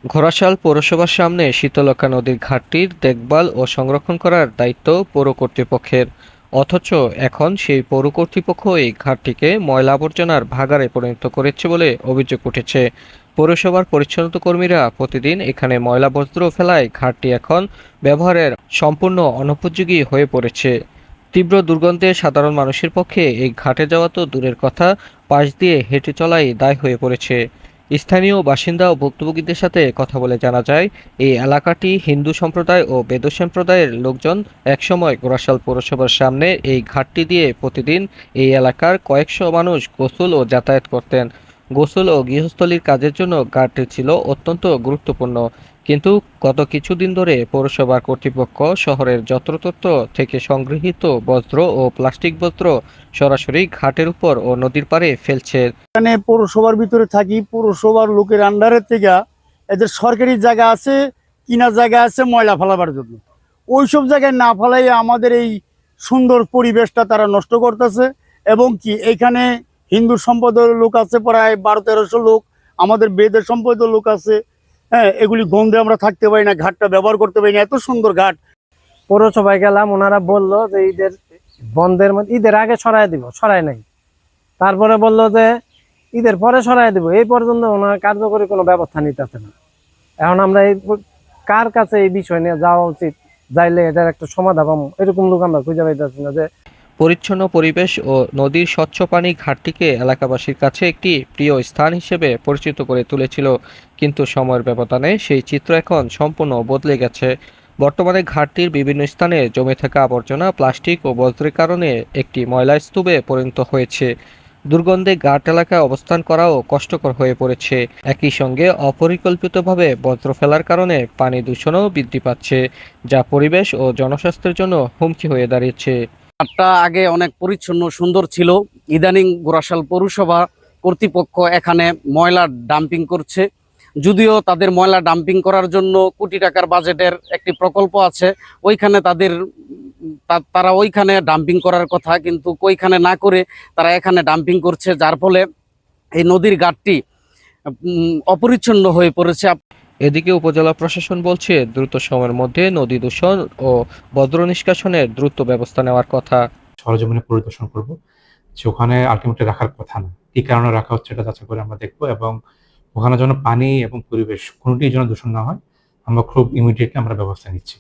ঘোড়াশাল পৌরসভার সামনে শীতলক্ষ্যা নদীর ঘাটটির দেখভাল ও সংরক্ষণ করার দায়িত্ব পৌর কর্তৃপক্ষের। অথচ এখন সেই পৌর কর্তৃপক্ষ এই ঘাটটিকে ময়লা আবর্জনার ভাগাড়ে পরিণত করেছে বলে অভিযোগ উঠেছে। পৌরসভার পরিচ্ছন্নতা কর্মীরা প্রতিদিন এখানে ময়লা বস্ত্র ফেলায় ঘাটটি এখন ব্যবহারের সম্পূর্ণ অনুপযোগী হয়ে পড়েছে। তীব্র দুর্গন্ধে সাধারণ মানুষের পক্ষে এই ঘাটে যাওয়া তো দূরের কথা, পাশ দিয়ে হেঁটে চলাই দায় হয়ে পড়েছে। স্থানীয় বাসিন্দা ও ভুক্তভোগীদের সাথে কথা বলে জানা যায়, এই এলাকাটি হিন্দু সম্প্রদায় ও বেদ সম্প্রদায়ের লোকজন একসময় ঘোড়াশাল পৌরসভার সামনে এই ঘাটটি দিয়ে প্রতিদিন এই এলাকার কয়েকশো মানুষ গোসল ও যাতায়াত করতেন। গোসল ও গৃহস্থলীর কাজের জন্য ঘাটটি ছিল অত্যন্ত গুরুত্বপূর্ণ। কিন্তু গত কিছুদিন ধরে পৌরসভার কর্তৃপক্ষ শহরের যত্রতত্র থেকে সংগৃহীত বজ্র ও প্লাস্টিক বজ্র সরাসরি ঘাটের উপর ও নদীর পাড়ে ফেলছে। এখানে পৌরসভার ভিতরে থাকি, পৌরসভার লোকের আন্ডারের থেকে এদের সরকারি জায়গা আছে, কিনা জায়গা আছে ময়লা ফেলাবার জন্য। ওইসব জায়গায় না ফেলাই আমাদের এই সুন্দর পরিবেশটা তারা নষ্ট করতেছে। এবং কি এখানে হিন্দু সম্প্রদায়ের লোক আছে প্রায় 1200-1300 লোক, আমাদের বেদের সম্প্রদায়ের লোক আছে। হ্যাঁ, এগুলি গন্ধে আমরা থাকতে পারি না, ঘাটটা ব্যবহার করতে পারি না, এত সুন্দর ঘাট। পৌরসভায় গেলাম, ওনারা বললো যে ঈদের আগে সরাই দিব, সরাই নাই। তারপরে বললো যে ঈদের পরে সরাই দিব, এই পর্যন্ত ওনারা কার্যকরী কোনো ব্যবস্থা নিতেছে না। এখন আমরা কার কাছে এই বিষয় নিয়ে যাওয়া উচিত, যাইলে এটার একটা সমাধান পাবো, এরকম লোক আমরা খুঁজে পাইতেছি না। যে পরিচ্ছন্ন পরিবেশ ও নদীর স্বচ্ছ পানি ঘাটটিকে এলাকাবাসীর কাছে একটি প্রিয় স্থান হিসেবে পরিচিত করে তুলেছিল, কিন্তু সময়ের ব্যবধানে সেই চিত্র এখন সম্পূর্ণ বদলে গেছে। বর্তমানে ঘাটটির বিভিন্ন স্থানে জমে থাকা আবর্জনা, প্লাস্টিক ও বজ্রের কারণে একটি ময়লা স্তূপে পরিণত হয়েছে। দুর্গন্ধে ঘাট এলাকায় অবস্থান করাও কষ্টকর হয়ে পড়েছে। একই সঙ্গে অপরিকল্পিতভাবে বজ্র ফেলার কারণে পানি দূষণও বৃদ্ধি পাচ্ছে, যা পরিবেশ ও জনস্বাস্থ্যের জন্য হুমকি হয়ে দাঁড়িয়েছে। ঘাটটা আগে অনেক পরিচ্ছন্ন সুন্দর ছিল। ইদানিং ঘোড়াশাল পৌরসভা কর্তৃপক্ষ এখানে ময়লা ডাম্পিং করছে। যদিও তাদের ময়লা ডাম্পিং করার জন্য কোটি টাকার বাজেটের একটি প্রকল্প আছে, ওইখানে তারা ওইখানে ডাম্পিং করার কথা, কিন্তু ওইখানে না করে তারা এখানে ডাম্পিং করছে, যার ফলে এই নদীর ঘাটটি অপরিচ্ছন্ন হয়ে পড়েছে। এদিকে উপজেলা প্রশাসন বলছে, দ্রুত সময়ের মধ্যে নদী দূষণ ও বজ্র নিষ্কাশনের দ্রুত ব্যবস্থা নেওয়ার কথা। সরজমিনে পরিদর্শন করব যে ওখানে আলটিমেটলি রাখার কথা না, কি কারণে রাখা হচ্ছে এটা যাচাই করে আমরা দেখবো, এবং ওখানে যেন পানি এবং পরিবেশ কোনোটির জন্য দূষণ না হয় আমরা খুব ইমিডিয়েটলি আমরা ব্যবস্থা নিচ্ছি।